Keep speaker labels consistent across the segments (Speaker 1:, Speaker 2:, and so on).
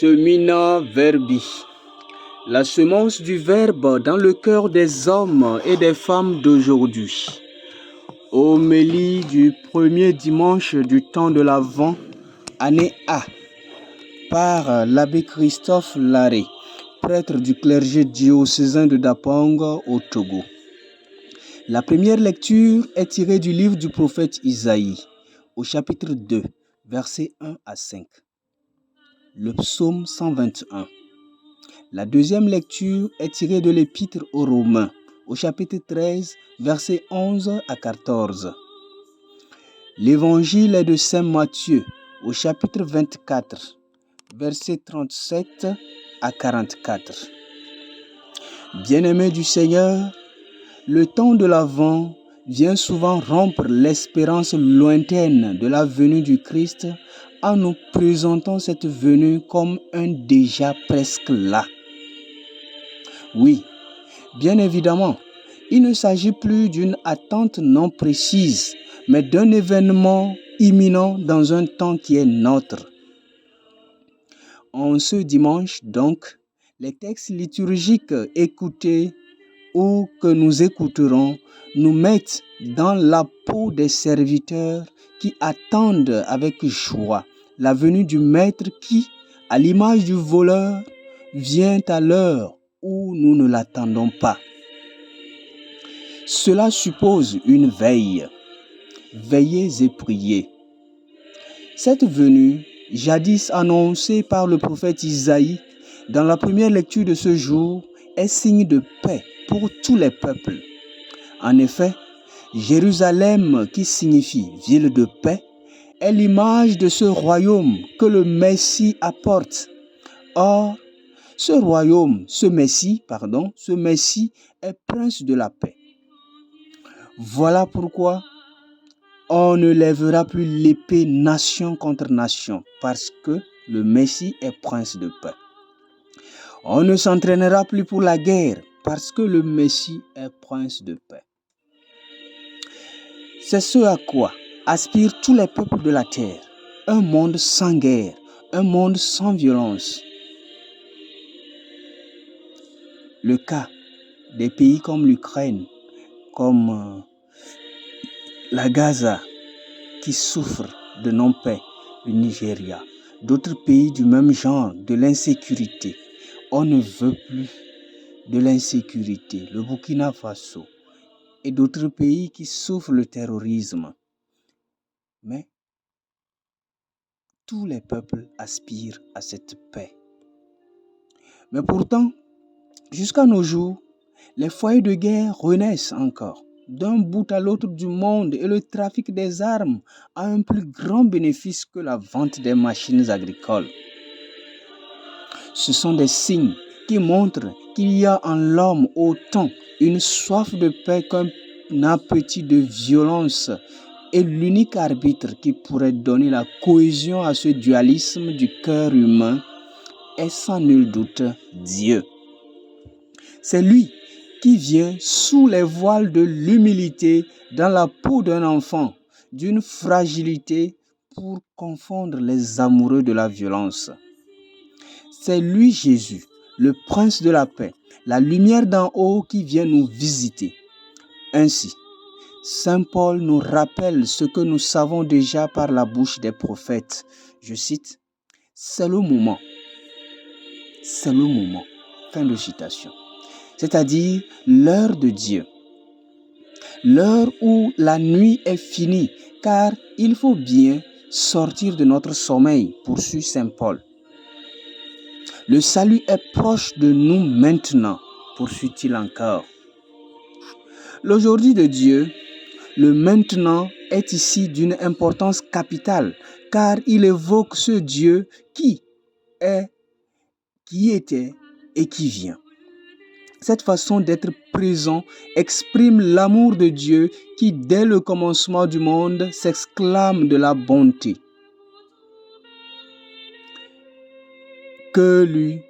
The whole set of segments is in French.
Speaker 1: Semina Verbi. La semence du Verbe dans le cœur des hommes et des femmes d'aujourd'hui. Homélie du premier dimanche du temps de l'Avent, année A, par l'abbé Christophe Larrey, prêtre du clergé diocésain de Dapong au Togo. La première lecture est tirée du livre du prophète Isaïe, au chapitre 2, versets 1 à 5. Le psaume 121. La deuxième lecture est tirée de l'épître aux Romains, au chapitre 13, versets 11 à 14. L'évangile est de Saint Matthieu, au chapitre 24, versets 37 à 44. Bien-aimés du Seigneur, le temps de l'Avent vient souvent rompre l'espérance lointaine de la venue du Christ en nous présentant cette venue comme un déjà presque là. Oui, bien évidemment, il ne s'agit plus d'une attente non précise, mais d'un événement imminent dans un temps qui est nôtre. En ce dimanche, donc, les textes liturgiques écoutés ou que nous écouterons nous mettent dans la peau des serviteurs qui attendent avec joie la venue du Maître qui, à l'image du voleur, vient à l'heure où nous ne l'attendons pas. Cela suppose une veille. Veillez et priez. Cette venue, jadis annoncée par le prophète Isaïe, dans la première lecture de ce jour, est signe de paix pour tous les peuples. En effet, Jérusalem, qui signifie ville de paix, est l'image de ce royaume que le Messie apporte. Or, ce Messie est prince de la paix. Voilà pourquoi on ne lèvera plus l'épée nation contre nation, parce que le Messie est prince de paix. On ne s'entraînera plus pour la guerre, parce que le Messie est prince de paix. C'est ce à quoi aspirent tous les peuples de la terre. Un monde sans guerre, un monde sans violence. Le cas des pays comme l'Ukraine, comme la Gaza, qui souffrent de non-paix, le Nigeria, d'autres pays du même genre, de l'insécurité. On ne veut plus de l'insécurité, le Burkina Faso et d'autres pays qui souffrent le terrorisme. Mais tous les peuples aspirent à cette paix. Mais pourtant, jusqu'à nos jours, les foyers de guerre renaissent encore d'un bout à l'autre du monde et le trafic des armes a un plus grand bénéfice que la vente des machines agricoles. Ce sont des signes qui montrent qu'il y a en l'homme autant une soif de paix qu'un appétit de violence et l'unique arbitre qui pourrait donner la cohésion à ce dualisme du cœur humain est sans nul doute Dieu. C'est lui qui vient sous les voiles de l'humilité dans la peau d'un enfant, d'une fragilité pour confondre les amoureux de la violence. C'est lui Jésus, le prince de la paix, la lumière d'en haut qui vient nous visiter. Ainsi, Saint Paul nous rappelle ce que nous savons déjà par la bouche des prophètes. Je cite, « C'est le moment. C'est le moment. » Fin de citation. C'est-à-dire l'heure de Dieu. L'heure où la nuit est finie, car il faut bien sortir de notre sommeil, poursuit Saint Paul. Le salut est proche de nous maintenant, poursuit-il encore. L'aujourd'hui de Dieu, le maintenant est ici d'une importance capitale, car il évoque ce Dieu qui est, qui était et qui vient. Cette façon d'être présent exprime l'amour de Dieu qui, dès le commencement du monde, s'exclame de la bonté. Que lui,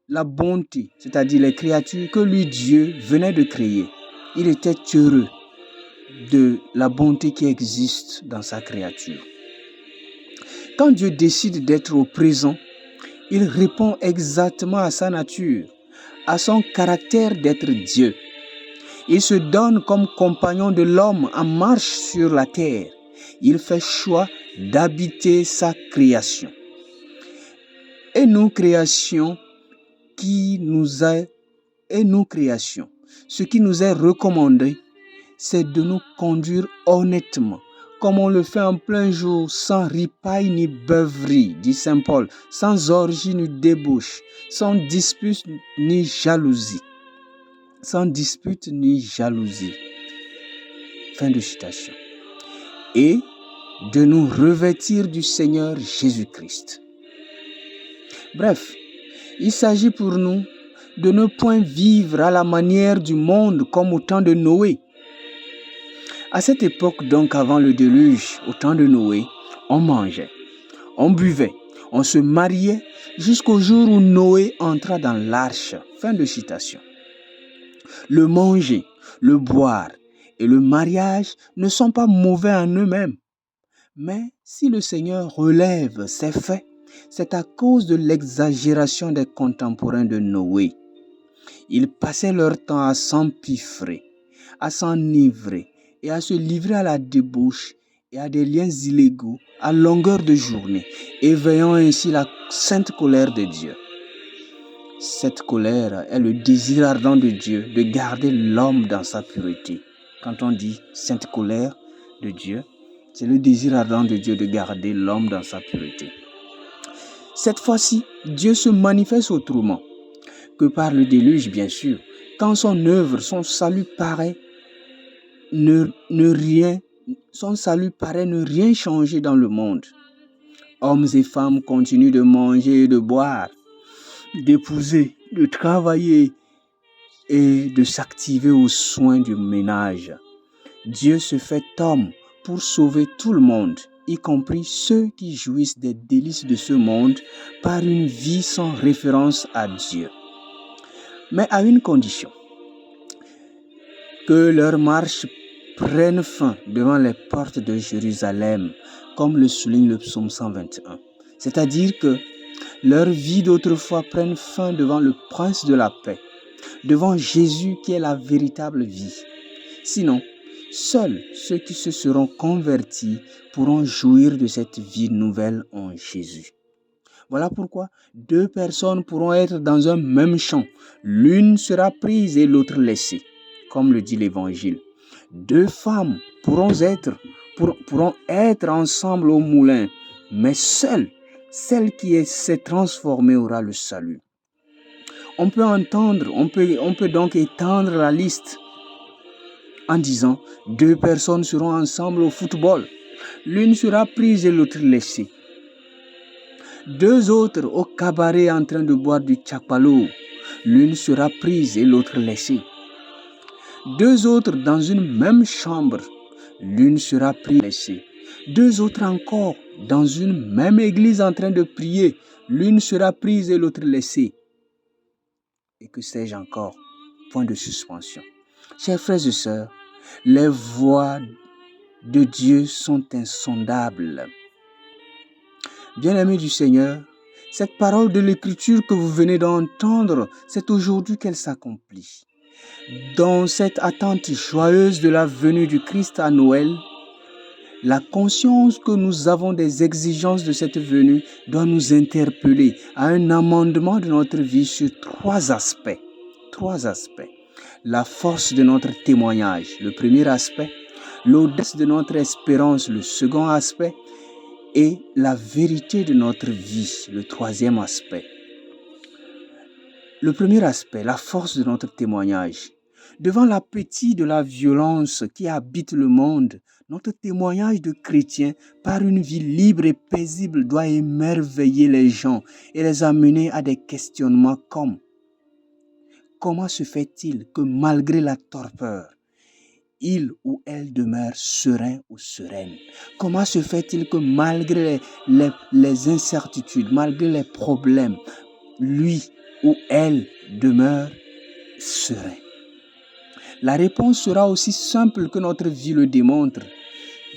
Speaker 1: la bonté, c'est-à-dire les créatures que lui Dieu venait de créer, il était heureux de la bonté qui existe dans sa créature. Quand Dieu décide d'être au présent, Il répond exactement à sa nature, à son caractère d'être Dieu. Il se donne comme compagnon de l'homme en marche sur la terre. Il fait choix d'habiter sa création. Et nous, création, ce qui nous est recommandé, c'est de nous conduire honnêtement, comme on le fait en plein jour, sans ripaille ni beuverie, dit Saint Paul, sans orgie ni débauche, sans dispute ni jalousie. Sans dispute ni jalousie. Fin de citation. Et de nous revêtir du Seigneur Jésus-Christ. Bref, il s'agit pour nous de ne point vivre à la manière du monde comme au temps de Noé. À cette époque, donc avant le déluge, au temps de Noé, on mangeait, on buvait, on se mariait jusqu'au jour où Noé entra dans l'arche. Fin de citation. Le manger, le boire et le mariage ne sont pas mauvais en eux-mêmes. Mais si le Seigneur relève ces faits, c'est à cause de l'exagération des contemporains de Noé. Ils passaient leur temps à s'empiffrer, à s'enivrer et à se livrer à la débauche et à des liens illégaux à longueur de journée, éveillant ainsi la sainte colère de Dieu. Cette colère est le désir ardent de Dieu de garder l'homme dans sa pureté. Quand on dit sainte colère de Dieu, c'est le désir ardent de Dieu de garder l'homme dans sa pureté. Cette fois-ci, Dieu se manifeste autrement que par le déluge, bien sûr, quand son œuvre, son salut paraît ne rien changer dans le monde. Hommes et femmes continuent de manger et de boire, d'épouser, de travailler et de s'activer aux soins du ménage. Dieu se fait homme pour sauver tout le monde, y compris ceux qui jouissent des délices de ce monde par une vie sans référence à Dieu. Mais à une condition, que leur marche prenne fin devant les portes de Jérusalem, comme le souligne le psaume 121. C'est-à-dire que leur vie d'autrefois prenne fin devant le Prince de la paix, devant Jésus qui est la véritable vie. Sinon, seuls ceux qui se seront convertis pourront jouir de cette vie nouvelle en Jésus. Voilà pourquoi 2 personnes pourront être dans un même champ. L'une sera prise et l'autre laissée, comme le dit l'Évangile. 2 femmes pourront être ensemble au moulin, mais seule celle qui s'est transformée aura le salut. On peut donc étendre la liste en disant 2 personnes seront ensemble au football. L'une sera prise et l'autre laissée. 2 autres au cabaret en train de boire du tchapalo. L'une sera prise et l'autre laissée. 2 autres dans une même chambre. L'une sera prise et laissée. 2 autres encore dans une même église en train de prier. L'une sera prise et l'autre laissée. Et que sais-je encore? Point de suspension. Chers frères et sœurs, les voies de Dieu sont insondables. Bien-aimés du Seigneur, cette parole de l'Écriture que vous venez d'entendre, c'est aujourd'hui qu'elle s'accomplit. Dans cette attente joyeuse de la venue du Christ à Noël, la conscience que nous avons des exigences de cette venue doit nous interpeller à un amendement de notre vie sur 3 aspects. 3 aspects. La force de notre témoignage, le premier aspect. L'audace de notre espérance, le second aspect. Et la vérité de notre vie, le troisième aspect. Le premier aspect, la force de notre témoignage. Devant l'appétit de la violence qui habite le monde, notre témoignage de chrétien par une vie libre et paisible doit émerveiller les gens et les amener à des questionnements comme: comment se fait-il que malgré la torpeur, il ou elle demeure serein ou sereine? Comment se fait-il que malgré les incertitudes, malgré les problèmes, lui ou elle demeure serein? La réponse sera aussi simple que notre vie le démontre.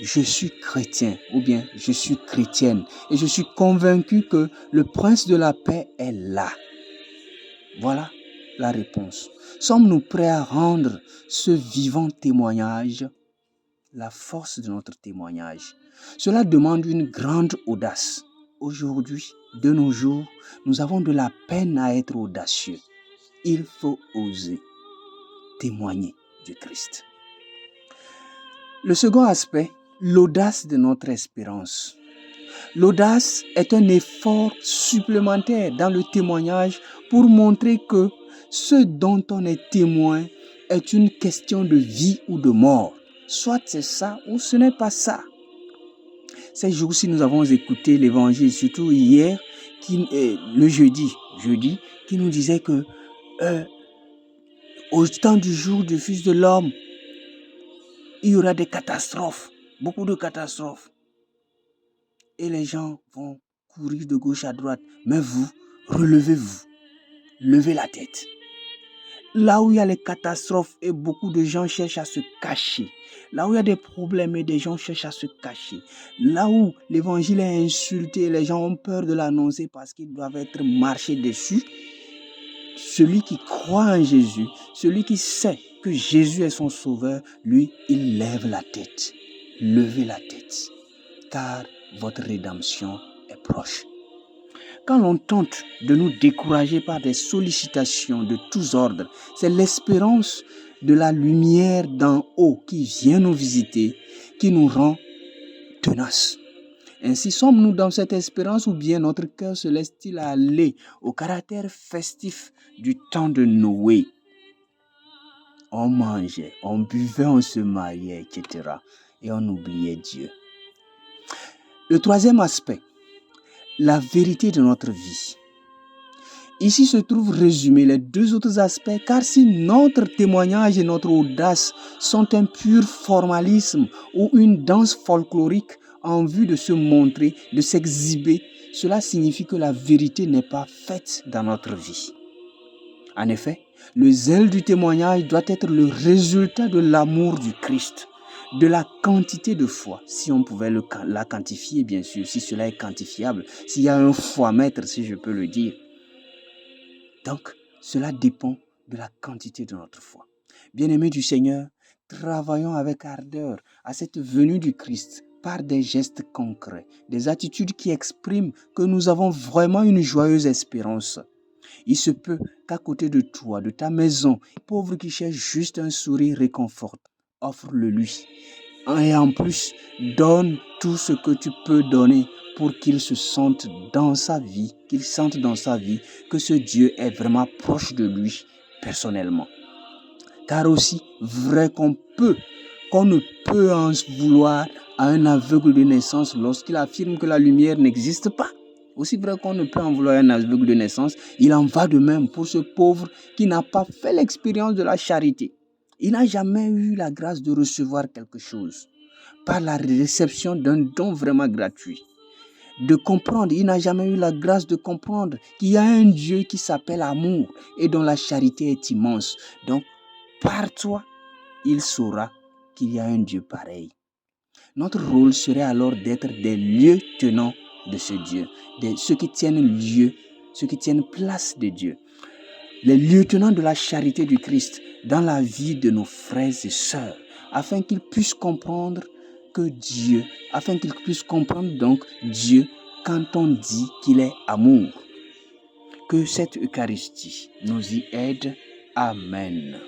Speaker 1: je suis chrétien ou bien je suis chrétienne et je suis convaincu que le prince de la paix est là. Voilà la réponse. Sommes-nous prêts à rendre ce vivant témoignage, la force de notre témoignage? Cela demande une grande audace. Aujourd'hui, de nos jours, nous avons de la peine à être audacieux. Il faut oser témoigner du Christ. Le second aspect, l'audace de notre espérance. L'audace est un effort supplémentaire dans le témoignage pour montrer que ce dont on est témoin est une question de vie ou de mort. Soit c'est ça ou ce n'est pas ça. Ces jours-ci, nous avons écouté l'évangile, surtout hier, le jeudi, qui nous disait que au temps du jour du Fils de l'homme, il y aura des catastrophes, beaucoup de catastrophes. Et les gens vont courir de gauche à droite. Mais vous, relevez-vous, levez la tête. Là où il y a les catastrophes et beaucoup de gens cherchent à se cacher, là où il y a des problèmes et des gens cherchent à se cacher, là où l'évangile est insulté et les gens ont peur de l'annoncer parce qu'ils doivent être marchés dessus, celui qui croit en Jésus, celui qui sait que Jésus est son sauveur, lui, il lève la tête. Levez la tête, car votre rédemption est proche. Quand l'on tente de nous décourager par des sollicitations de tous ordres, c'est l'espérance de la lumière d'en haut qui vient nous visiter, qui nous rend tenaces. Ainsi sommes-nous dans cette espérance ou bien notre cœur se laisse-t-il aller au caractère festif du temps de Noé? On mangeait, on buvait, on se mariait, etc. Et on oubliait Dieu. Le troisième aspect, la vérité de notre vie. Ici se trouvent résumés les deux autres aspects, car si notre témoignage et notre audace sont un pur formalisme ou une danse folklorique en vue de se montrer, de s'exhiber, cela signifie que la vérité n'est pas faite dans notre vie. En effet, le zèle du témoignage doit être le résultat de l'amour du Christ, de la quantité de foi, si on pouvait la quantifier bien sûr, si cela est quantifiable, s'il y a un fois-mètre, si je peux le dire. Donc, cela dépend de la quantité de notre foi. Bien-aimés du Seigneur, travaillons avec ardeur à cette venue du Christ par des gestes concrets, des attitudes qui expriment que nous avons vraiment une joyeuse espérance. Il se peut qu'à côté de toi, de ta maison, pauvre qui cherche juste un sourire réconforte, offre-le lui. Et en plus, donne tout ce que tu peux donner pour qu'il se sente dans sa vie, qu'il sente dans sa vie que ce Dieu est vraiment proche de lui personnellement. Car aussi vrai qu'on ne peut en vouloir à un aveugle de naissance lorsqu'il affirme que la lumière n'existe pas. Aussi vrai qu'on ne peut en vouloir à un aveugle de naissance, il en va de même pour ce pauvre qui n'a pas fait l'expérience de la charité. Il n'a jamais eu la grâce de recevoir quelque chose par la réception d'un don vraiment gratuit. De comprendre, il n'a jamais eu la grâce de comprendre qu'il y a un Dieu qui s'appelle amour et dont la charité est immense. Donc, par toi, il saura qu'il y a un Dieu pareil. Notre rôle serait alors d'être des lieutenants de ce Dieu, ceux qui tiennent place de Dieu, les lieutenants de la charité du Christ dans la vie de nos frères et sœurs, afin qu'ils puissent comprendre donc Dieu quand on dit qu'il est amour. Que cette Eucharistie nous y aide. Amen.